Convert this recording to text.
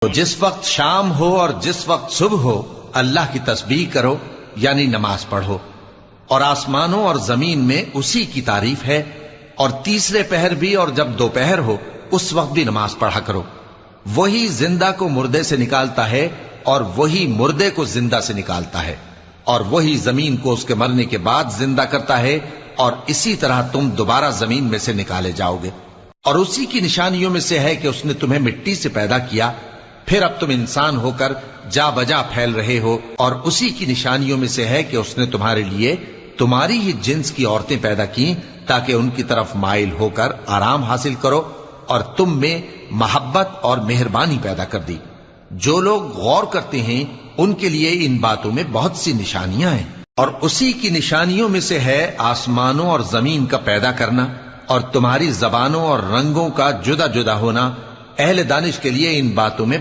تو جس وقت شام ہو اور جس وقت صبح ہو اللہ کی تسبیح کرو یعنی نماز پڑھو، اور آسمانوں اور زمین میں اسی کی تعریف ہے، اور تیسرے پہر بھی اور جب دوپہر ہو اس وقت بھی نماز پڑھا کرو۔ وہی زندہ کو مردے سے نکالتا ہے اور وہی مردے کو زندہ سے نکالتا ہے، اور وہی زمین کو اس کے مرنے کے بعد زندہ کرتا ہے، اور اسی طرح تم دوبارہ زمین میں سے نکالے جاؤ گے۔ اور اسی کی نشانیوں میں سے ہے کہ اس نے تمہیں مٹی سے پیدا کیا، پھر اب تم انسان ہو کر جا بجا پھیل رہے ہو، اور اسی کی نشانیوں میں سے ہے کہ اس نے تمہارے لیے تمہاری ہی جنس کی عورتیں پیدا کی تاکہ ان کی طرف مائل ہو کر آرام حاصل کرو، اور تم میں محبت اور مہربانی پیدا کر دی۔ جو لوگ غور کرتے ہیں ان کے لیے ان باتوں میں بہت سی نشانیاں ہیں۔ اور اسی کی نشانیوں میں سے ہے آسمانوں اور زمین کا پیدا کرنا، اور تمہاری زبانوں اور رنگوں کا جدا جدا ہونا۔ اہل دانش کے لیے ان باتوں میں